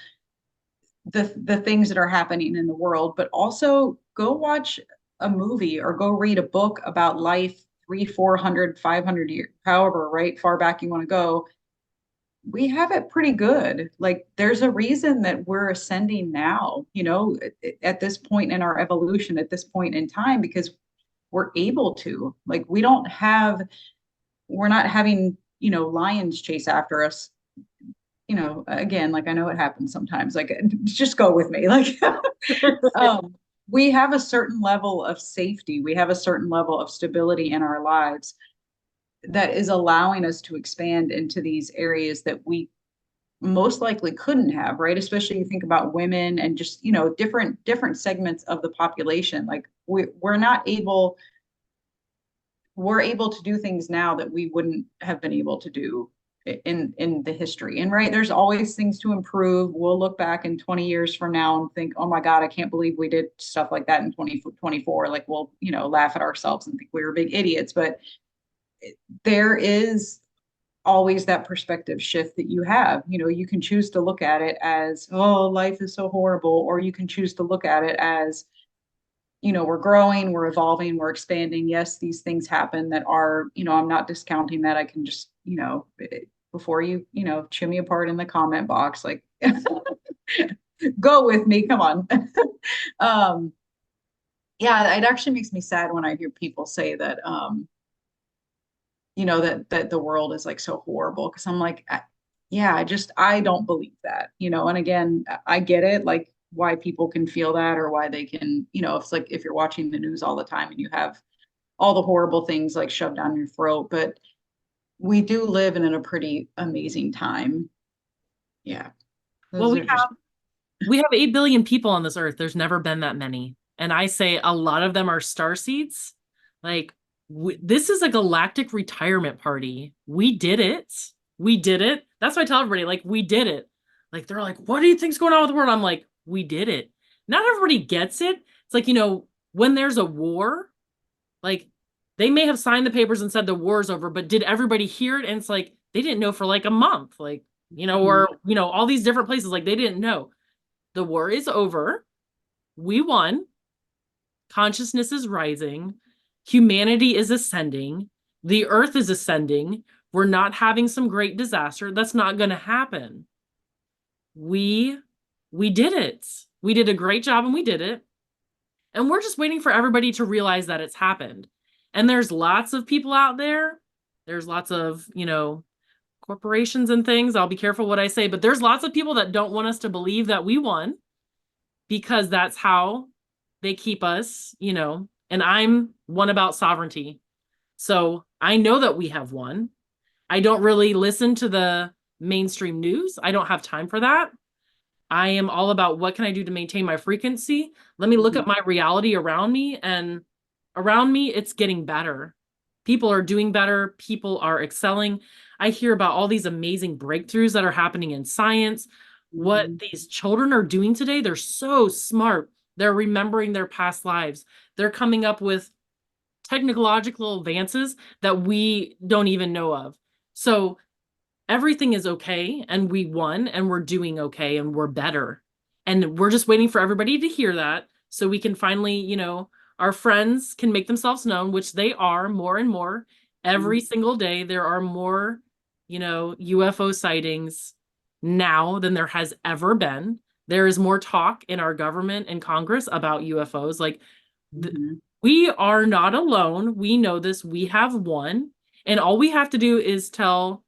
the things that are happening in the world, but also go watch a movie or go read a book about life 300, 400, 500 years, however, right, far back you want to go. We have it pretty good. Like there's a reason that we're ascending now, at this point in our evolution, at this point in time, because we're able to. Like we're not having, lions chase after us. Again, like I know it happens sometimes. Like just go with me. Like um, we have a certain level of safety. We have a certain level of stability in our lives that is allowing us to expand into these areas that we most likely couldn't have, right? Especially you think about women and just, different segments of the population. Like we're able to do things now that we wouldn't have been able to do in the history. And right, there's always things to improve. We'll look back in 20 years from now and think, oh my God, I can't believe we did stuff like that in 2024. Like we'll, laugh at ourselves and think we were big idiots. But there is always that perspective shift that you have. You can choose to look at it as, oh, life is so horrible, or you can choose to look at it as, we're growing, we're evolving, we're expanding. Yes, these things happen that are, I'm not discounting that. I can just, before you, chew me apart in the comment box, like go with me, come on. um, yeah, it actually makes me sad when I hear people say that, that the world is like so horrible. Cause I'm like, yeah, I don't believe that, and again, I get it. Like, why people can feel that or why they can, it's like if you're watching the news all the time and you have all the horrible things like shoved down your throat. But we do live in a pretty amazing time. Yeah. Well, Those we are just, we have 8 billion people on this earth. There's never been that many. And I say a lot of them are star seeds. Like, this is a galactic retirement party. We did it. We did it. That's why I tell everybody, like, we did it. Like, they're like, what do you think's going on with the world? I'm like, we did it. Not everybody gets it. It's like, when there's a war, like, they may have signed the papers and said the war's over, but did everybody hear it? And it's like, they didn't know for like a month, like, mhm. or, all these different places, like, they didn't know. The war is over. We won. Consciousness is rising. Humanity is ascending. The earth is ascending. We're not having some great disaster. That's not going to happen. We we did it. We did a great job and we did it. And we're just waiting for everybody to realize that it's happened. And there's lots of people out there. There's lots of, corporations and things. I'll be careful what I say, but there's lots of people that don't want us to believe that we won because that's how they keep us. And I'm one about sovereignty. So I know that we have won. I don't really listen to the mainstream news. I don't have time for that. I am all about what can I do to maintain my frequency? Let me look Mhm. at my reality around me, and around me it's getting better. People are doing better, people are excelling. I hear about all these amazing breakthroughs that are happening in science. What Mhm. these children are doing today, they're so smart. They're remembering their past lives. They're coming up with technological advances that we don't even know of. So everything is okay, and we won, and we're doing okay, and we're better. And we're just waiting for everybody to hear that so we can finally, our friends can make themselves known, which they are more and more. Mhm. Every single day, there are more, UFO sightings now than there has ever been. There is more talk in our government and Congress about UFOs. Like, th- Mhm. we are not alone. We know this. We have won. And all we have to do is tell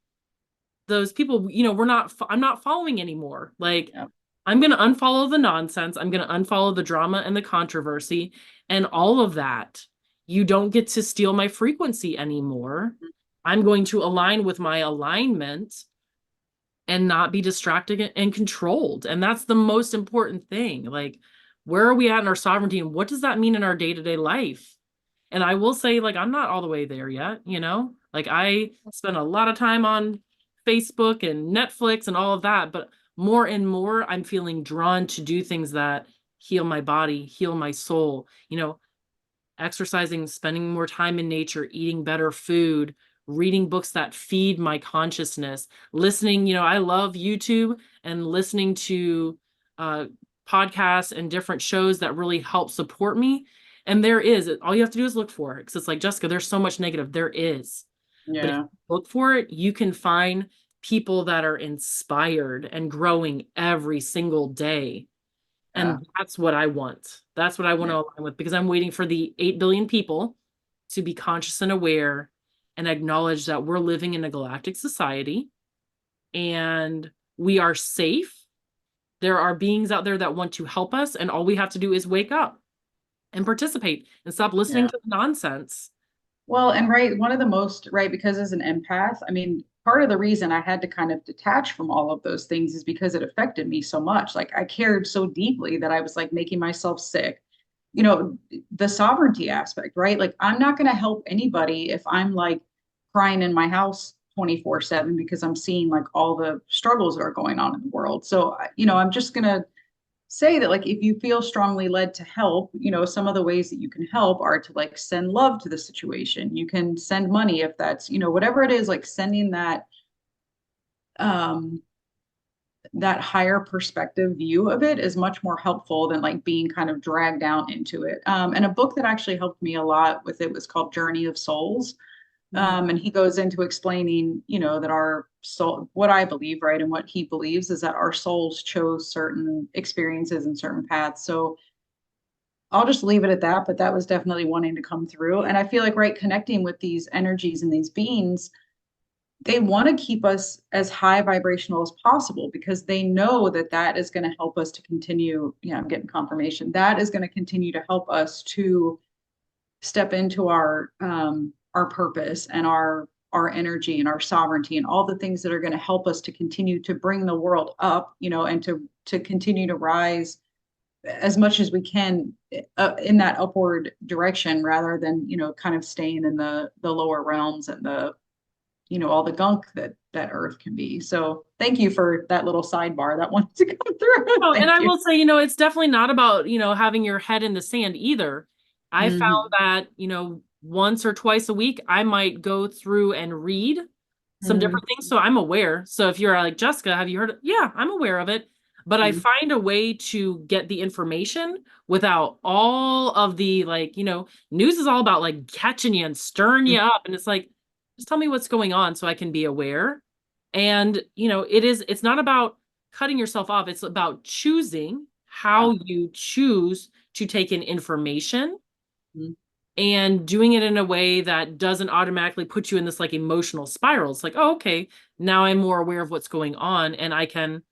those people, I'm not following anymore. Like, Yep. I'm going to unfollow the nonsense. I'm going to unfollow the drama and the controversy and all of that. You don't get to steal my frequency anymore. I'm going to align with my alignment and not be distracted and controlled. And that's the most important thing. Like, where are we at in our sovereignty, and what does that mean in our day-to-day life? And I will say, like, I'm not all the way there yet. Like, I spend a lot of time on Facebook and Netflix and all of that, but more and more I'm feeling drawn to do things that heal my body, heal my soul, exercising, spending more time in nature, eating better food, reading books that feed my consciousness, listening. I love YouTube and listening to uh, podcasts and different shows that really help support me. And there is, all you have to do is look for it. Because it's like, Jessica, there's so much negative. There is. But if Yeah. you look for it, you can find people that are inspired and growing every single day. Yeah. And that's what I want. That's what I want to Yeah. align with, because I'm waiting for the 8 billion people to be conscious and aware and acknowledge that we're living in a galactic society and we are safe. There are beings out there that want to help us, and all we have to do is wake up and participate and stop listening Yeah. to the nonsense. Well, and right, one of the most, right, because as an empath, I mean, part of the reason I had to kind of detach from all of those things is because it affected me so much. Like I cared so deeply that I was like making myself sick. You know, the sovereignty aspect, right? Like I'm not going to help anybody if I'm like crying in my house 24/7 because I'm seeing like all the struggles that are going on in the world. So, I'm just going to say that like if you feel strongly led to help, some of the ways that you can help are to like send love to the situation. You can send money if that's, whatever it is, like sending um that higher perspective view of it is much more helpful than like being kind of dragged down into it. And a book that actually helped me a lot with it was called Journey of Souls. Mhm. And he goes into explaining, that our soul, what I believe, right, and what he believes is that our souls chose certain experiences and certain paths. So I'll just leave it at that. But that was definitely wanting to come through. And I feel like, right, connecting with these energies and these beings, they want to keep us as high vibrational as possible because they know that that is going to help us to continue. Yeah, I'm getting confirmation. That is going to continue to help us to step into our purpose and our energy and our sovereignty and all the things that are going to help us to continue to bring the world up, and to continue to rise as much as we can in that upward direction rather than kind of staying in the lower realms and the all the gunk that earth can be. So thank you for that little sidebar that wanted to come through. Oh, and Thank I you. will say, it's definitely not about, having your head in the sand either. I found Mm-hmm. that, once or twice a week, I might go through and read some Mm-hmm. different things. So I'm aware. So if you're like, Jessica, have you heard it? Yeah, I'm aware of it. But I find a way to get the information without all of the, like, news is all about like catching you and stirring you up. And it's like, just tell me what's going on so I can be aware. And, it's not about cutting yourself off. It's about choosing Yeah. how you choose to take in information Mm-hmm. and doing it in a way that doesn't automatically put you in this like emotional spiral. It's like, oh, okay, now I'm more aware of what's going on, and I can,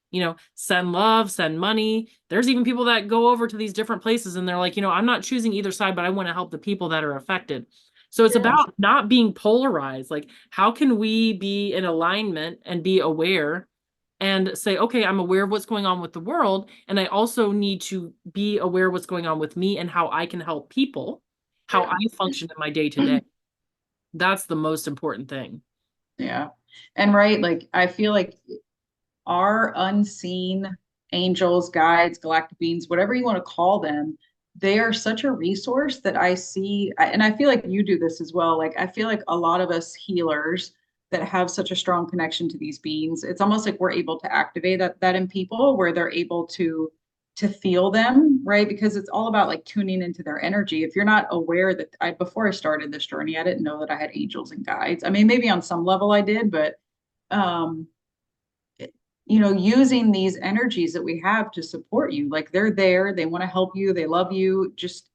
send love, send money. There's even people that go over to these different places and they're like, I'm not choosing either side, but I want to help the people that are affected. So it's Yeah. about not being polarized. Like, how can we be in alignment and be aware and say, okay, I'm aware of what's going on with the world. And I also need to be aware of what's going on with me and how I can help people, how I function in my day to day. That's the most important thing. Yeah. And right, like I feel like our unseen angels, guides, galactic beings, whatever you want to call them, they are such a resource that I see, and I feel like you do this as well. Like, I feel like a lot of us healers that have such a strong connection to these beings, it's almost like we're able to activate that in people where they're able to feel them, right? Because it's all about like tuning into their energy. If you're not aware that before I started this journey, I didn't know that I had angels and guides. I mean, maybe on some level I did, but um using these energies that we have to support you, like they're there, they want to help you, they love you. Just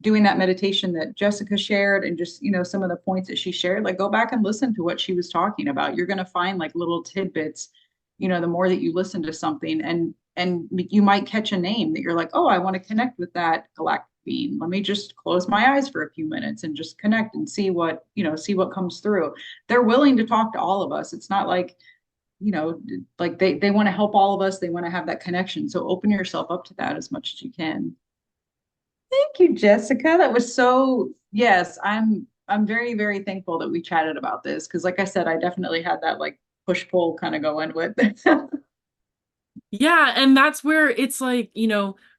doing that meditation that Jessica shared, and just some of the points that she shared, like go back and listen to what she was talking about. You're going to find like little tidbits, the more that you listen to something, and you might catch a name that you're like, oh, I want to connect with that galactic being. Let me just close my eyes for a few minutes and just connect and see what comes through. They're willing to talk to all of us. It's not like, like they want to help all of us. They want to have that connection. So open yourself up to that as much as you can. Thank you, Jessica. That was so, yes, I'm very, very thankful that we chatted about this. Cause like I said, I definitely had that like push pull kind of going with. Yeah, and that's where it's like,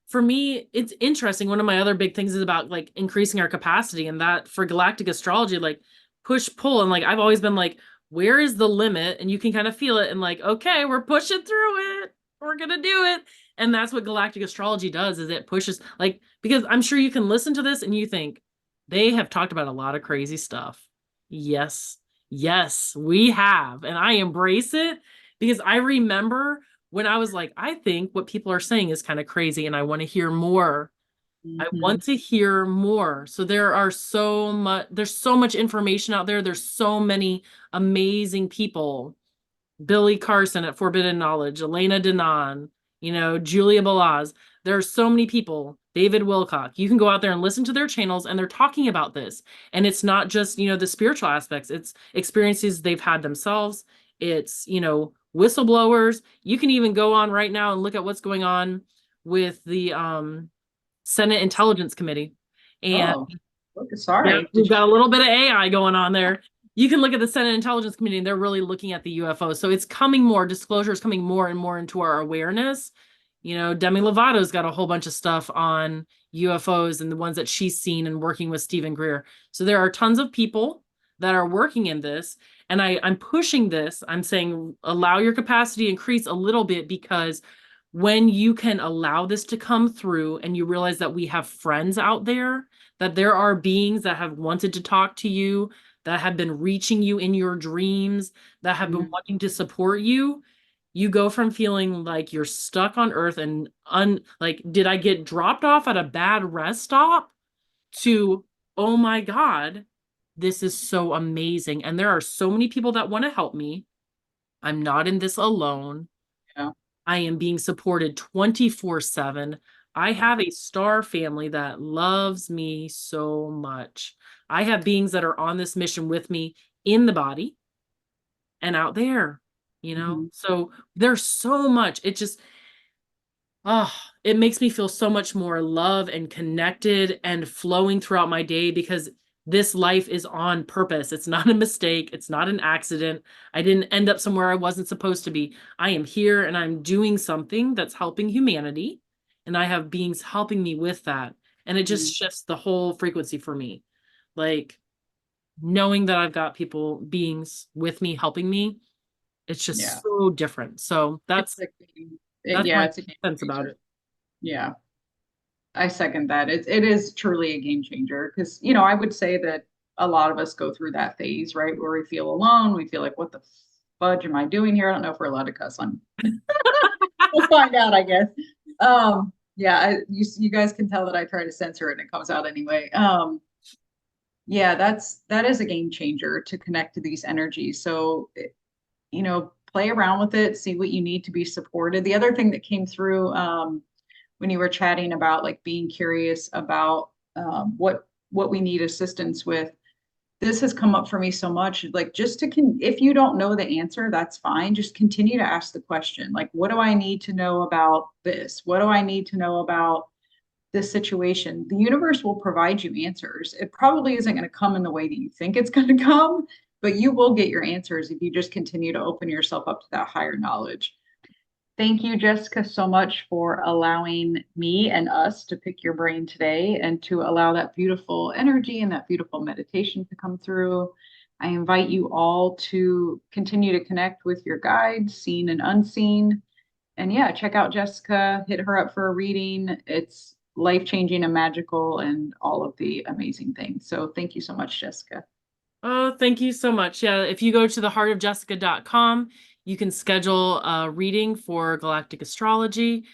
for me, it's interesting. One of my other big things is about like increasing our capacity, and that for galactic astrology, like push pull. And like I've always been like, where is the limit? And you can kind of feel it, and like, okay, we're pushing through it. We're gonna do it. And that's what galactic astrology does, is it pushes like, because I'm sure you can listen to this and you think they have talked about a lot of crazy stuff. Yes, yes, we have. And I embrace it because I remember when I was like, I think what people are saying is kind of crazy and I want to hear more. I Mhm. want to hear more. So there's so much information out there. There's so many amazing people. Billy Carson at Forbidden Knowledge, Elena Denon, Julia Balaz. There are so many people, David Wilcock. You can go out there and listen to their channels and they're talking about this. And it's not just, the spiritual aspects, it's experiences they've had themselves. It's, whistleblowers. You can even go on right now and look at what's going on with the Senate Intelligence Committee. And Oh, okay, yeah, sorry. we've got a little bit of AI going on there. You can look at the Senate Intelligence Committee and they're really looking at the UFO. So it's coming more, disclosure is coming more and more into our awareness. Demi Lovato's got a whole bunch of stuff on UFOs and the ones that she's seen and working with Stephen Greer. So there are tons of people that are working in this. And I'm pushing this. I'm saying allow your capacity increase a little bit, because when you can allow this to come through and you realize that we have friends out there, that there are beings that have wanted to talk to you, that have been reaching you in your dreams, that have been Mhm. wanting to support you, you go from feeling like you're stuck on earth and like, did I get dropped off at a bad rest stop, to, oh my God, this is so amazing. And there are so many people that want to help me. I'm not in this alone. Yeah. I am being supported 24/7. I have a star family that loves me so much. I have beings that are on this mission with me in the body and out there, Mhm. So there's so much. It just, oh, it makes me feel so much more love and connected and flowing throughout my day, because this life is on purpose. It's not a mistake. It's not an accident. I didn't end up somewhere I wasn't supposed to be. I am here and I'm doing something that's helping humanity. And I have beings helping me with that. And it Mhm. just shifts the whole frequency for me. Like knowing that I've got people, beings with me, helping me, it's Yeah. just so different. So It's that's like, that's yeah, my it's a game sense about changer. it. Yeah. I second that. It is truly a game changer because, I would say that a lot of us go through that phase, right? Where we feel alone. We feel like, what the fudge am I doing here? I don't know if we're allowed to cuss on. We'll find out, I guess. Yeah, you guys can tell that I try to censor it and it comes out anyway. Yeah, that is a game changer to connect to these energies. So, play around with it, see what you need to be supported. The other thing that came through, when you were chatting about like being curious about what we need assistance with. this has come up for me so much. Like, just if you don't know the answer, that's fine. Just continue to ask the question. Like, what do I need to know about this? What do I need to know about this situation? The universe will provide you answers. It probably isn't going to come in the way that you think it's going to come, but you will get your answers if you just continue to open yourself up to that higher knowledge. Thank you, Jessica, so much for allowing me and us to pick your brain today and to allow that beautiful energy and that beautiful meditation to come through. I invite you all to continue to connect with your guides, seen and unseen. And yeah, check out Jessica, hit her up for a reading. It's life changing and magical and all of the amazing things. So thank you so much, Jessica. Oh, thank you so much. Yeah, if you go to theheartofjessica.com, you can schedule a reading for Galactic Astrology,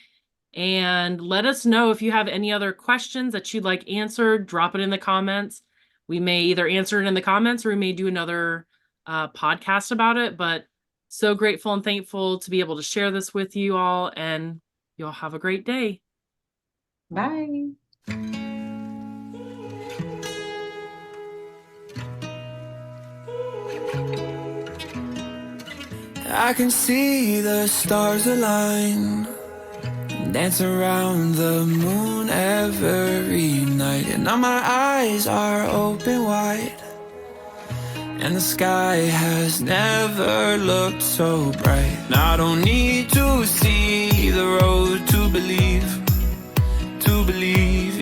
and let us know if you have any other questions that you'd like answered. Drop it in the comments. We may either answer it in the comments or we may do another podcast about it. But so grateful and thankful to be able to share this with you all, and you all have a great day. Bye. I can see the stars align, dance around the moon every night. And now my eyes are open wide, and the sky has never looked so bright. And I don't need